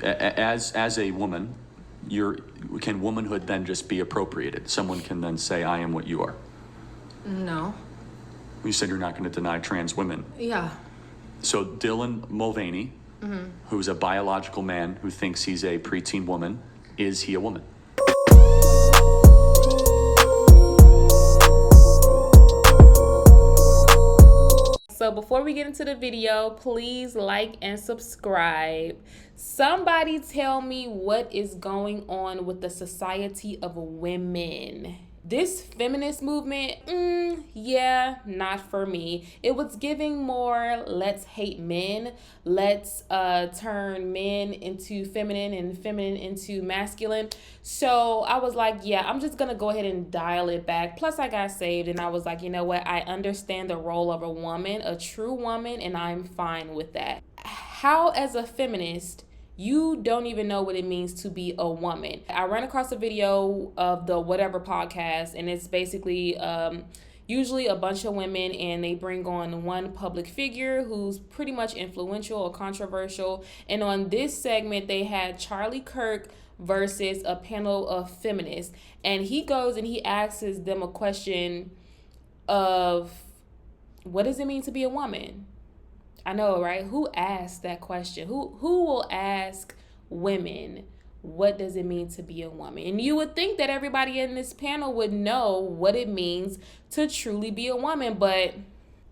as a woman, can womanhood then just be appropriated? Someone can then say, I am what you are. No. You said you're not going to deny trans women. Yeah. So Dylan Mulvaney, who's a biological man who thinks he's a preteen woman, is he a woman? So before we get into the video, please like and subscribe. Somebody tell me what is going on with the society of women. This feminist movement, yeah, not for me. It was giving more, let's hate men. Let's turn men into feminine and feminine into masculine. So I was like, yeah, I'm just going to go ahead and dial it back. Plus, I got saved and I was like, you know what? I understand the role of a woman, a true woman, and I'm fine with that. How, as a feminist, you don't even know what it means to be a woman. I ran across a video of the Whatever podcast, and it's basically usually a bunch of women, and they bring on one public figure who's pretty much influential or controversial. And on this segment, they had Charlie Kirk versus a panel of feminists. And he goes and he asks them a question of, what does it mean to be a woman? I know, right? Who asked that question? Who will ask women, what does it mean to be a woman? And you would think that everybody in this panel would know what it means to truly be a woman, but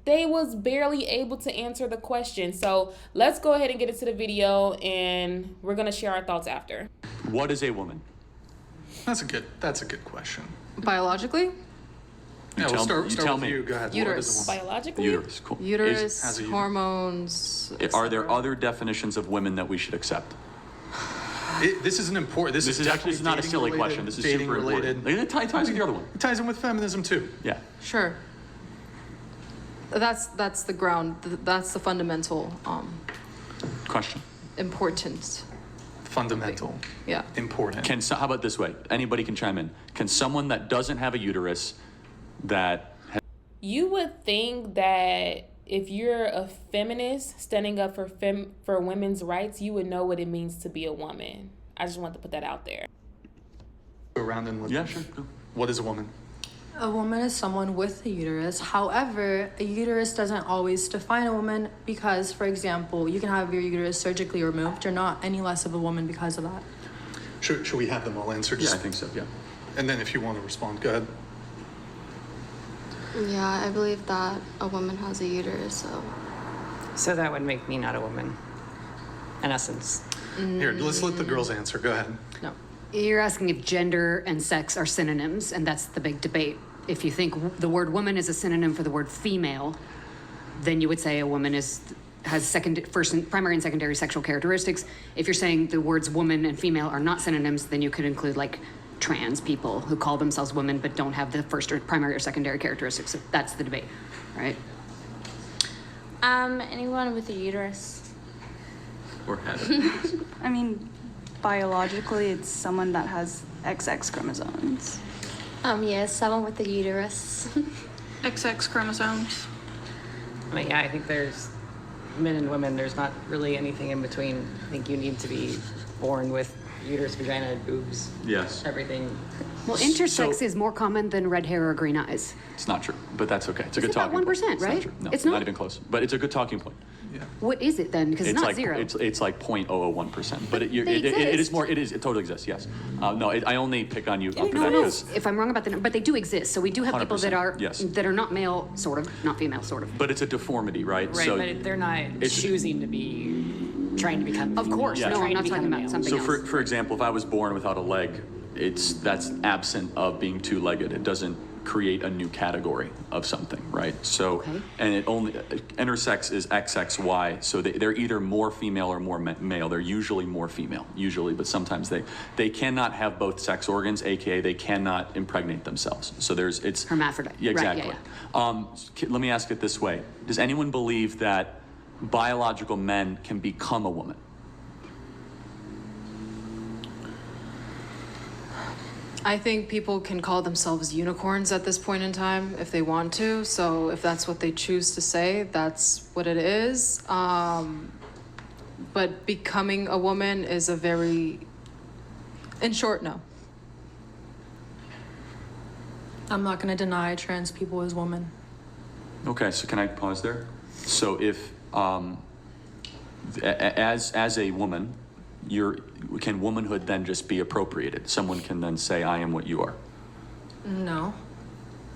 they was barely able to answer the question. So let's go ahead and get into the video, and we're going to share our thoughts after. What is a woman? That's a good question. Biologically? Yeah, we'll start with me. you. Go ahead. Uterus. Biologically? Uterus, cool. Uterus, Has a uterus. hormones. Are there other definitions of women that we should accept? This is an important. This is actually not a silly question. This is super important. It ties with the other one. It ties in with feminism too. Yeah. Sure. That's the ground. That's the fundamental Question. importance. Fundamental. Yeah. Important. How about this way? Anybody can chime in. Can someone that doesn't have a uterus You would think that if you're a feminist standing up for women's rights, you would know what it means to be a woman. I just want to put that out there. Go around and look. Yeah, sure. Go. What is a woman? A woman is someone with a uterus. However, a uterus doesn't always define a woman because, for example, you can have your uterus surgically removed. You're not any less of a woman because of that. Should we have them all answer? Yeah, I think so, yeah. And then if you want to respond, go ahead. Yeah, I believe that a woman has a uterus, So that would make me not a woman, in essence. Here, let's let the girls answer. Go ahead. No. You're asking if gender and sex are synonyms, and that's the big debate. If you think the word woman is a synonym for the word female, then you would say a woman has primary and secondary sexual characteristics. If you're saying the words woman and female are not synonyms, then you could include like trans people who call themselves women but don't have the first or primary or secondary characteristics. So that's the debate, right? anyone with a uterus. Or had it. I mean, biologically, it's someone that has XX chromosomes. Yes, someone with a uterus. XX chromosomes. I mean, yeah, I think there's men and women. There's not really anything in between. I think you need to be born with uterus, vagina, boobs. Yes. Everything. Well, intersex is more common than red hair or green eyes. It's not true, but that's okay. It's a good Is it about talking point. 1%, It's right? not true. No, It's not not? even close. But it's a good talking point. What is it then? Because it's not like, zero. It's like 0.001%. But it They is more. It totally exists. Yes. No, I only pick on you for that because. If I'm wrong about the number, but they do exist. So we do have people that 100%, are yes. that are not male, sort of, not female, sort of. But it's a deformity, right? Right, So but they're not choosing to be trying to become. Of course, Yeah. no, I'm Trying to not talking become about male. something So else. for example, if I was born without a leg, that's absent of being two-legged. It doesn't create a new category of something, right? So, Okay. and it only, intersex is XXY, so they're either more female or more male. They're usually more female, but sometimes they cannot have both sex organs, aka they cannot impregnate themselves. So it's Hermaphrodite. Yeah, Right, exactly. yeah. Let me ask it this way: does anyone believe that biological men can become a woman? I think people can call themselves unicorns at this point in time if they want to. So if that's what they choose to say, that's what it is. but becoming a woman is a very, in short, no. I'm not going to deny trans people as women. Okay, so can I pause there? So if, as a woman, can womanhood then just be appropriated? Someone can then say, I am what you are. No.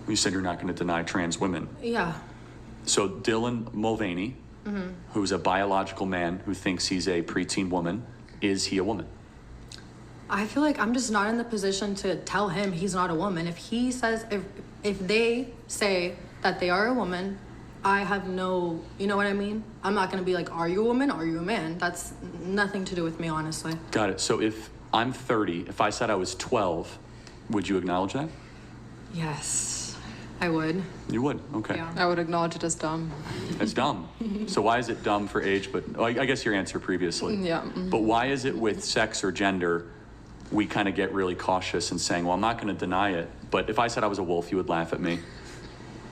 You said you're not going to deny trans women. Yeah. So Dylan Mulvaney, who's a biological man who thinks he's a preteen woman, is he a woman? I feel like I'm just not in the position to tell him he's not a woman. If he says, if they say that they are a woman, I have no, you know what I mean? I'm not going to be like, are you a woman? Are you a man? That's nothing to do with me, honestly. Got it. So if I'm 30, if I said I was 12, would you acknowledge that? Yes, I would. You would? Okay. Yeah. I would acknowledge it as dumb. It's dumb. So why is it dumb for age? But I guess your answer previously. Yeah. But why is it with sex or gender, we kind of get really cautious and saying, well, I'm not going to deny it. But if I said I was a wolf, you would laugh at me.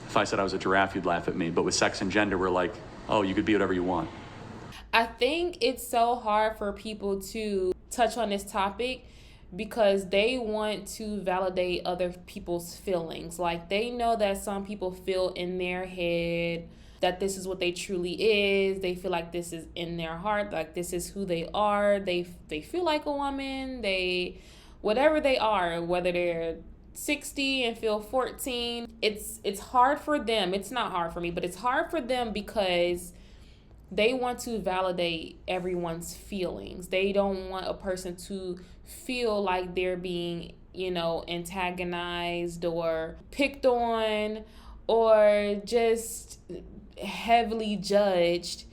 If I said I was a giraffe, you'd laugh at me. But with sex and gender, we're like, oh, you could be whatever you want. I think it's so hard for people to touch on this topic because they want to validate other people's feelings. Like, they know that some people feel in their head that this is what they truly is. They feel like this is in their heart, like this is who they are. They feel like a woman. Whatever they are, whether they're 60 and feel 14, it's hard for them. It's not hard for me, but it's hard for them because they want to validate everyone's feelings. They don't want a person to feel like they're being, antagonized or picked on or just heavily judged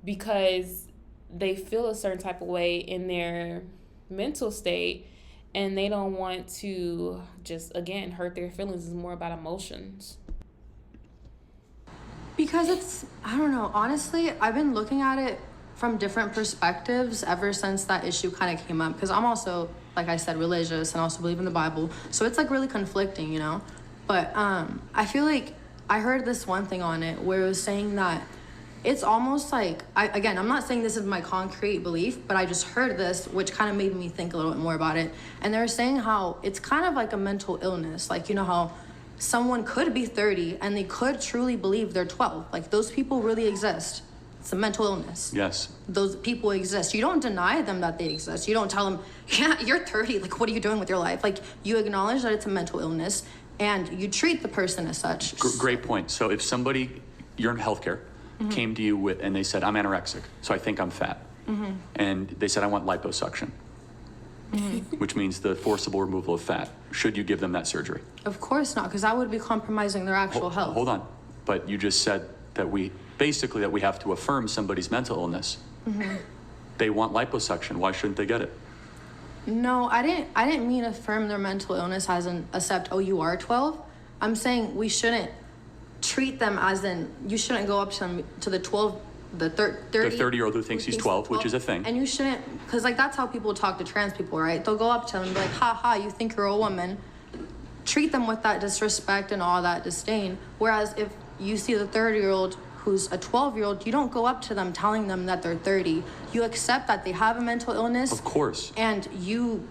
because they feel a certain type of way in their mental state, and they don't want to just, again, hurt their feelings. It's more about emotions. Because I don't know, honestly, I've been looking at it from different perspectives ever since that issue kind of came up. Because I'm also, like I said, religious and also believe in the Bible. So it's like really conflicting, But I feel like I heard this one thing on it where it was saying that it's almost like, I'm not saying this is my concrete belief, but I just heard this, which kind of made me think a little bit more about it. And they were saying how it's kind of like a mental illness. Like, how someone could be 30 and they could truly believe they're 12. Like, those people really exist. It's a mental illness. Yes. Those people exist. You don't deny them that they exist. You don't tell them, yeah, you're 30. Like, what are you doing with your life? Like, you acknowledge that it's a mental illness and you treat the person as such. Great point. So if somebody, you're in healthcare, came to you and they said, I'm anorexic, so I think I'm fat. And they said, I want liposuction, which means the forcible removal of fat. Should you give them that surgery? Of course not, because that would be compromising their actual health. Hold on. But you just said that we have to affirm somebody's mental illness. They want liposuction. Why shouldn't they get it? No, I didn't mean affirm their mental illness as in accept, oh, you are 12. I'm saying we shouldn't treat them as in, you shouldn't go up to them, to the 12, the 30. The 30-year-old who thinks he's 12, which is a thing. And you shouldn't, because like that's how people talk to trans people, right? They'll go up to them and be like, ha ha, you think you're a woman. Treat them with that disrespect and all that disdain. Whereas if you see the 30-year-old who's a 12-year-old, you don't go up to them telling them that they're 30. You accept that they have a mental illness. Of course. And you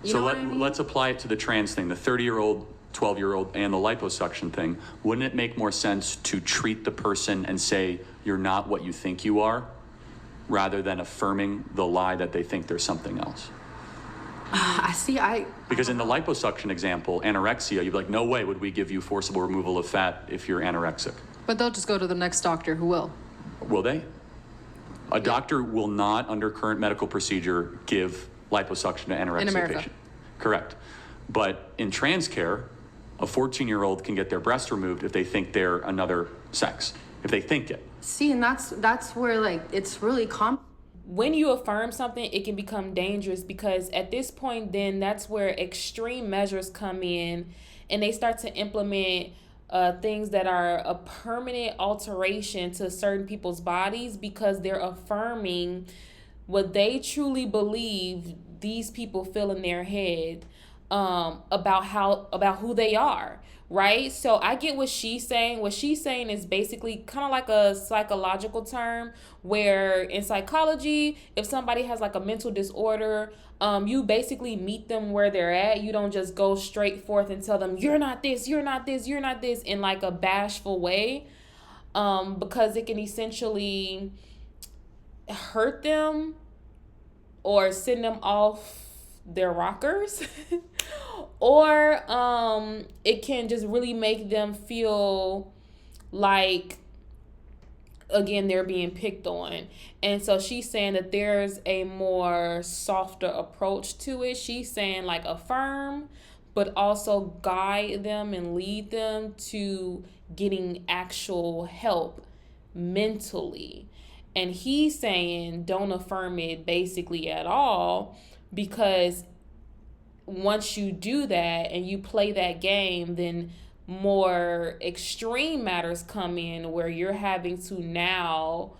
know what I mean? Let's apply it to the trans thing, the 30-year-old, 12-year-old, and the liposuction thing. Wouldn't it make more sense to treat the person and say, you're not what you think you are, rather than affirming the lie that they think there's something else? Because in the liposuction example, anorexia, you'd be like, no way would we give you forcible removal of fat if you're anorexic. But they'll just go to the next doctor who will. Will they? A doctor will not, under current medical procedure, give liposuction to anorexia In America. patient. Correct. But in trans care, a 14-year-old can get their breast removed if they think they're another sex, if they think it. See, and that's where like it's really when you affirm something, it can become dangerous because at this point, then that's where extreme measures come in and they start to implement things that are a permanent alteration to certain people's bodies because they're affirming what they truly believe these people feel in their head. about who they are, right? So I get what she's saying. What she's saying is basically kind of like a psychological term, where in psychology, if somebody has like a mental disorder, you basically meet them where they're at. You don't just go straight forth and tell them, you're not this, you're not this, you're not this, in like a bashful way, because it can essentially hurt them or send them off their rockers. Or it can just really make them feel like, again, they're being picked on. And so she's saying that there's a more softer approach to it. She's saying like affirm, but also guide them and lead them to getting actual help mentally. And he's saying don't affirm it basically at all, because once you do that and you play that game, then more extreme matters come in where you're now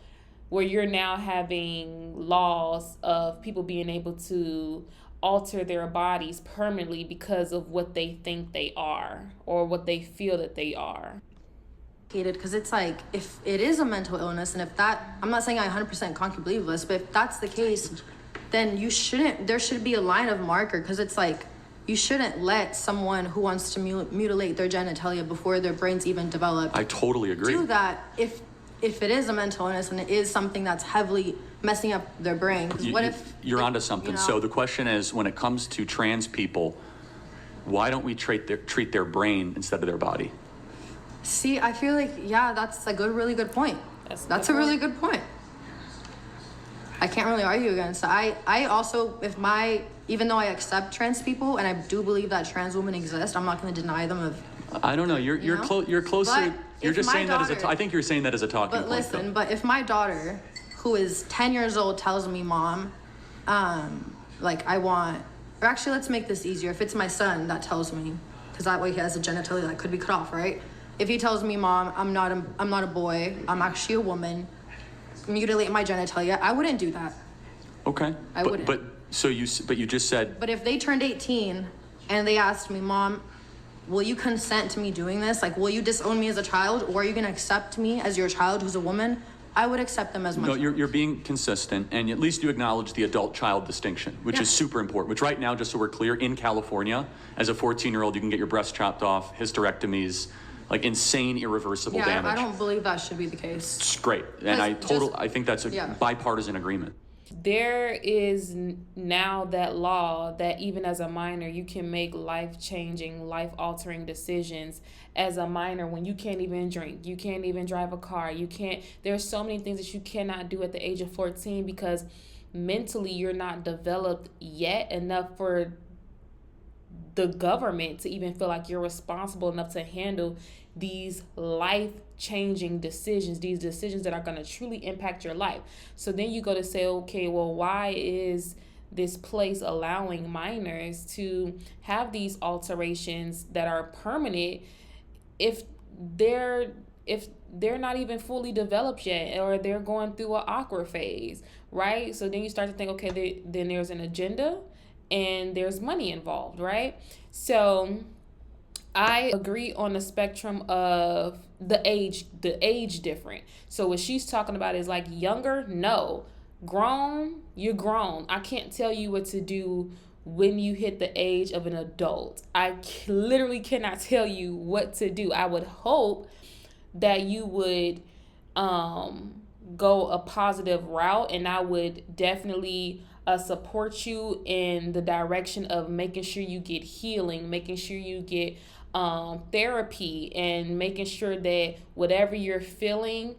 having laws of people being able to alter their bodies permanently because of what they think they are or what they feel that they are. Because it's like, if it is a mental illness, and if that, I'm not saying I 100% can't believe this, but if that's the case, then there should be a line of marker, because it's like, you shouldn't let someone who wants to mutilate their genitalia before their brain's even developed. I totally agree. Do that if it is a mental illness and it is something that's heavily messing up their brain. Because what if you're onto something? You know? So the question is, when it comes to trans people, why don't we treat their brain instead of their body? See, I feel like, yeah, that's a really good point. That's a really good point. I can't really argue against it. I also, even though I accept trans people and I do believe that trans women exist, I'm not going to deny them. I don't know. You're closer. But you're just saying daughter, that as I think you're saying that as a talking but point. Listen, but if my daughter, who is 10 years old, tells me, Mom, like I want, or actually let's make this easier. If it's my son that tells me, because that way he has a genitalia that could be cut off, right? If he tells me, Mom, I'm not a boy, I'm actually a woman, mutilate my genitalia, I wouldn't do that. Okay. I wouldn't. But you just said. But if they turned 18 and they asked me, Mom, will you consent to me doing this? Like, will you disown me as a child, or are you going to accept me as your child who's a woman? I would accept them as my child. You're being consistent, and at least you acknowledge the adult-child distinction, which is super important, which right now, just so we're clear, in California, as a 14-year-old, you can get your breast chopped off, hysterectomies, like insane, irreversible damage. I don't believe that should be the case. It's great, and I think that's a bipartisan agreement. There is now that law that even as a minor, you can make life-changing, life-altering decisions as a minor when you can't even drink, you can't even drive a car, there's so many things that you cannot do at the age of 14 because mentally you're not developed yet enough for the government to even feel like you're responsible enough to handle these life-changing decisions, these decisions that are going to truly impact your life. So then you go to say, okay, well, why is this place allowing minors to have these alterations that are permanent if they're not even fully developed yet, or they're going through an awkward phase, right? So then you start to think, okay, then there's an agenda and there's money involved, right? So I agree on the spectrum of the age different. So what she's talking about is like younger, no. Grown, you're grown. I can't tell you what to do when you hit the age of an adult. I literally cannot tell you what to do. I would hope that you would go a positive route, and I would definitely support you in the direction of making sure you get healing, making sure you get therapy, and making sure that whatever you're feeling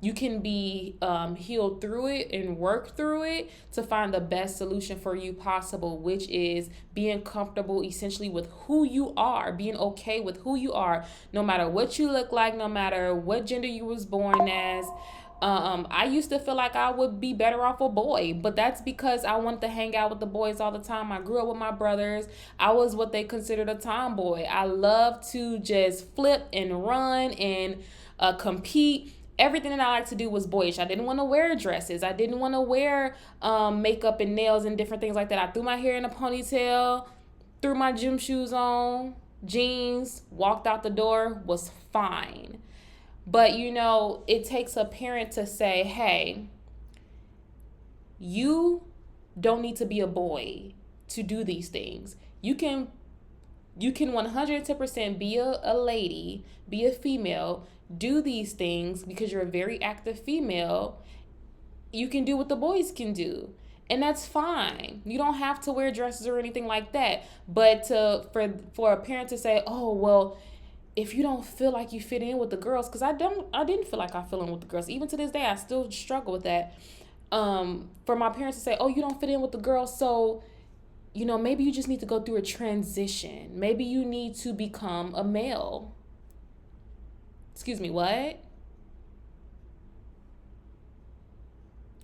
you can be healed through it and work through it to find the best solution for you possible, which is being comfortable essentially with who you are, being okay with who you are, no matter what you look like, no matter what gender you was born as. I used to feel like I would be better off a boy, but that's because I wanted to hang out with the boys all the time. I grew up with my brothers. I was what they considered a tomboy. I loved to just flip and run and compete everything that I like to do was boyish. I didn't want to wear dresses. I didn't want to wear makeup and nails and different things like that. I threw my hair in a ponytail, threw my gym shoes on, jeans, walked out the door, was fine. But, you know, it takes a parent to say, hey, you don't need to be a boy to do these things. You can 110% be a lady, be a female, do these things because you're a very active female. You can do what the boys can do. And that's fine. You don't have to wear dresses or anything like that. But for a parent to say, oh, well, if you don't feel like you fit in with the girls, because I didn't feel like I fit in with the girls. Even to this day, I still struggle with that. For my parents to say, oh, you don't fit in with the girls, so, you know, maybe you just need to go through a transition. Maybe you need to become a male. Excuse me, what?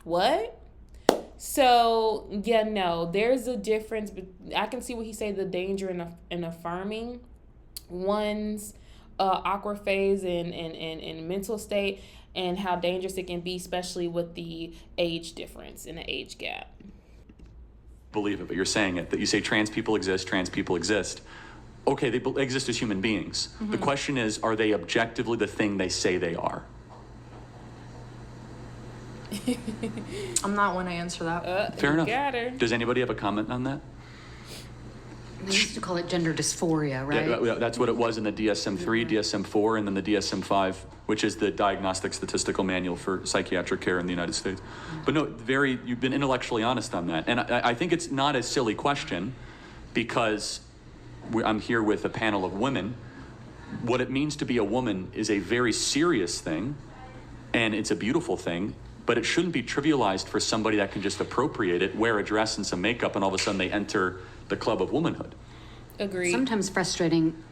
What? So, yeah, no, there's a difference. But I can see what he said, the danger in affirming one's awkward phase and mental state, and how dangerous it can be, especially with the age difference and the age gap. Believe it, but you're saying it, that you say trans people exist. Okay, they exist as human beings. Mm-hmm. The question is, are they objectively the thing they say they are? I'm not one to answer that. Fair enough. Got her. Does anybody have a comment on that? They used to call it gender dysphoria, right? Yeah, that's what it was in the DSM-3, DSM-4, and then the DSM-5, which is the Diagnostic Statistical Manual for Psychiatric Care in the United States. But no, you've been intellectually honest on that. And I think it's not a silly question, because I'm here with a panel of women. What it means to be a woman is a very serious thing, and it's a beautiful thing, but it shouldn't be trivialized for somebody that can just appropriate it, wear a dress and some makeup, and all of a sudden they enter the club of womanhood. Agreed. Sometimes frustrating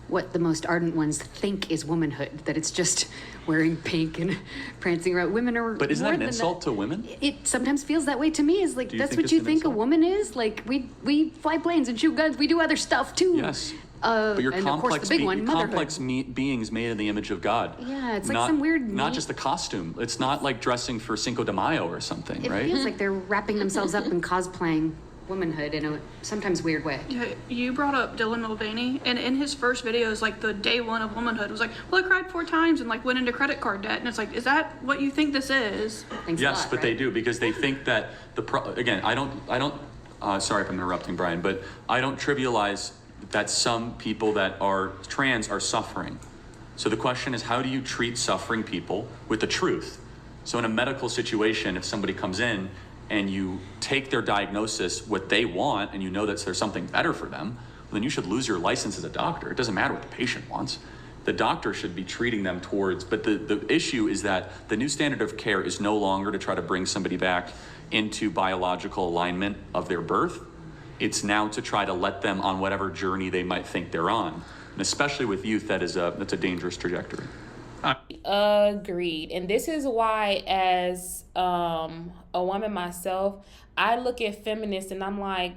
what the most ardent ones think is womanhood, that it's just wearing pink and prancing around. Women are But isn't more that an than insult to women? It sometimes feels that way to me. Is like, Do you that's think what it's you an think a insult? woman is? Like, we fly planes and shoot guns. We do other stuff too. Yes. But you're and of course complex, the big one, motherhood. complex beings made in the image of God. Yeah, it's like some weird Not neat- just a costume. It's not like dressing for Cinco de Mayo or something, It right? feels like they're wrapping themselves up in cosplaying womanhood in a sometimes weird way. Yeah, you brought up Dylan Mulvaney, and in his first videos, like the day one of womanhood, was like, well, I cried 4 times and like went into credit card debt, and it's like, is that what you think this is? Thanks a Yes, lot, but they right? do, because they think that again, I don't. Sorry if I'm interrupting, Brian, but I don't trivialize that some people that are trans are suffering. So the question is, how do you treat suffering people with the truth? So in a medical situation, if somebody comes in and you take their diagnosis, what they want, and you know that there's something better for them, well, then you should lose your license as a doctor. It doesn't matter what the patient wants. The doctor should be treating them towards, but the issue is that the new standard of care is no longer to try to bring somebody back into biological alignment of their birth. It's now to try to let them on whatever journey they might think they're on. And especially with youth, that's a dangerous trajectory. Agreed. And this is why, as a woman myself, I look at feminists and I'm like,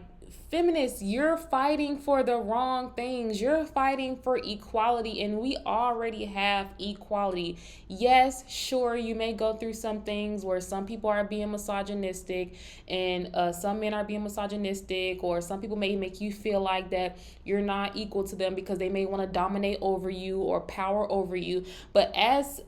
feminists, you're fighting for the wrong things. You're fighting for equality, and we already have equality. Yes, sure, you may go through some things where some people are being misogynistic, and some men are being misogynistic, or some people may make you feel like that you're not equal to them because they may want to dominate over you or power over you. But as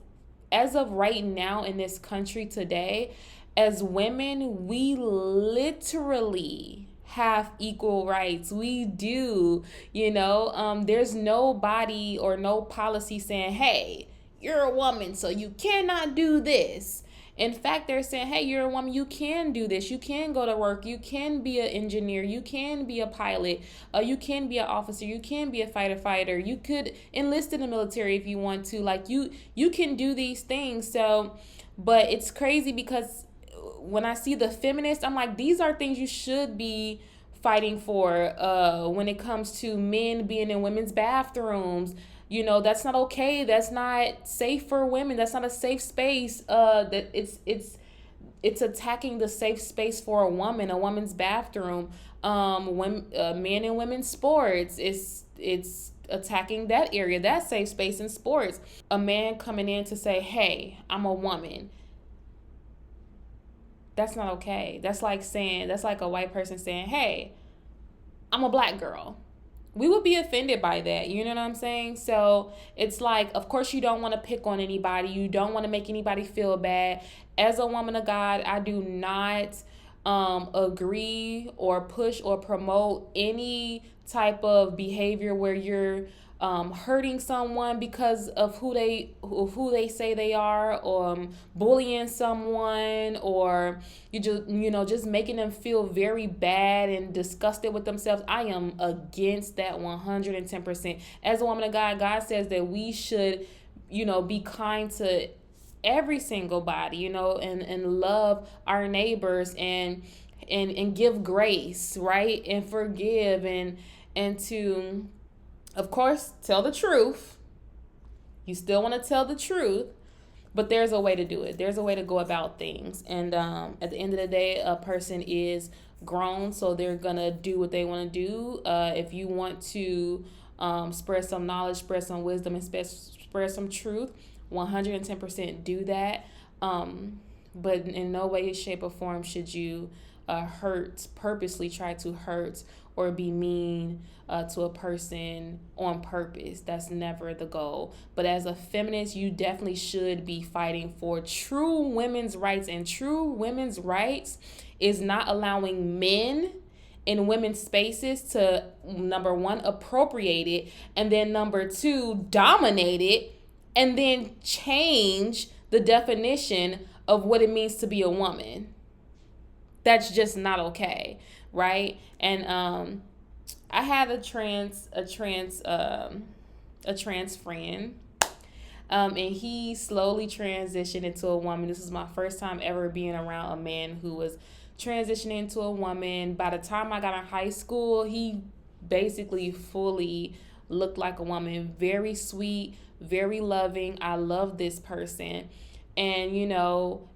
of right now in this country today, as women, we literally have equal rights. We do, there's nobody or no policy saying, hey, you're a woman, so you cannot do this. In fact, they're saying, hey, you're a woman, you can do this. You can go to work. You can be an engineer. You can be a pilot. You can be an officer. You can be a fighter. You could enlist in the military if you want to. Like, you can do these things. So, but it's crazy because when I see the feminists, I'm like, these are things you should be fighting for when it comes to men being in women's bathrooms. That's not okay. That's not safe for women. That's not a safe space. That it's attacking the safe space for a woman's bathroom. Men and women's sports. It's attacking that area, that safe space in sports. A man coming in to say, hey, I'm a woman. That's not okay. That's like a white person saying, hey, I'm a black girl. We would be offended by that. You know what I'm saying? So it's like, of course, you don't want to pick on anybody. You don't want to make anybody feel bad. As a woman of God, I do not agree or push or promote any type of behavior where you're hurting someone because of who they say they are, or bullying someone, or just making them feel very bad and disgusted with themselves. I am against that 110%. As a woman of God, God says that we should, be kind to every single body, and love our neighbors and give grace, right? And forgive and to, of course, tell the truth. You still want to tell the truth, but there's a way to do it. There's a way to go about things. And at the end of the day, a person is grown, so they're going to do what they want to do. If you want to spread some knowledge, spread some wisdom, and spread some truth, 110% do that. But in no way, shape, or form should you purposely try to hurt or be mean to a person on purpose. That's never the goal. But as a feminist, you definitely should be fighting for true women's rights. And true women's rights is not allowing men in women's spaces to, number one, appropriate it, and then number two, dominate it, and then change the definition of what it means to be a woman. That's just not okay, right? And I had a trans friend, and he slowly transitioned into a woman. This is my first time ever being around a man who was transitioning into a woman. By the time I got in high school, he basically fully looked like a woman. Very sweet, very loving. I love this person. And,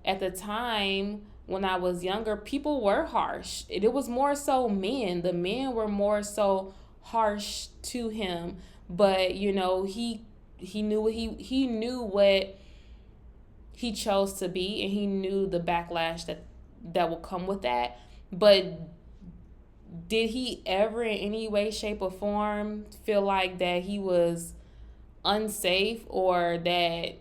at the time when I was younger, people were harsh. It was more so men. The men were more so harsh to him. But, he knew what he chose to be, and he knew the backlash that will come with that. But did he ever in any way, shape, or form feel like that he was unsafe or that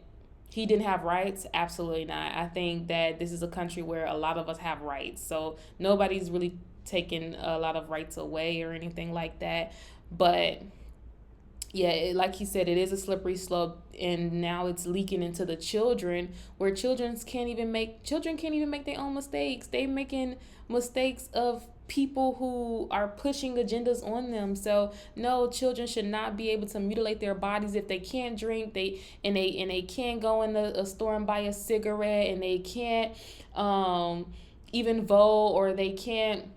he didn't have rights? Absolutely not. I think that this is a country where a lot of us have rights. So nobody's really taking a lot of rights away or anything like that. But yeah, like he said, it is a slippery slope, and now it's leaking into the children, where children can't even make their own mistakes. They're making mistakes of people who are pushing agendas on them. So no, children should not be able to mutilate their bodies. If they can't drink, they can't go in a store and buy a cigarette, and they can't even vote, or they can't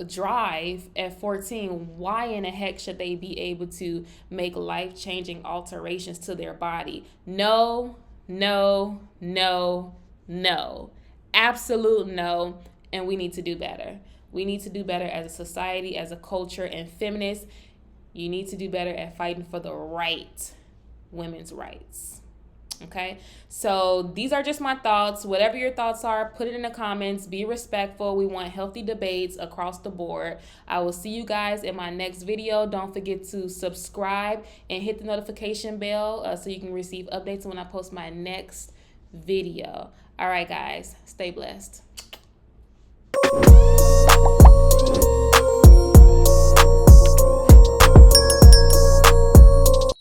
drive at 14. Why in the heck should they be able to make life-changing alterations to their body? No, absolute no. And we need to do better. We need to do better as a society, as a culture, and feminists. You need to do better at fighting for the women's rights. Okay, so these are just my thoughts. Whatever your thoughts are, put it in the comments. Be respectful. We want healthy debates across the board. I will see you guys in my next video. Don't forget to subscribe and hit the notification bell so you can receive updates when I post my next video. All right, guys, stay blessed.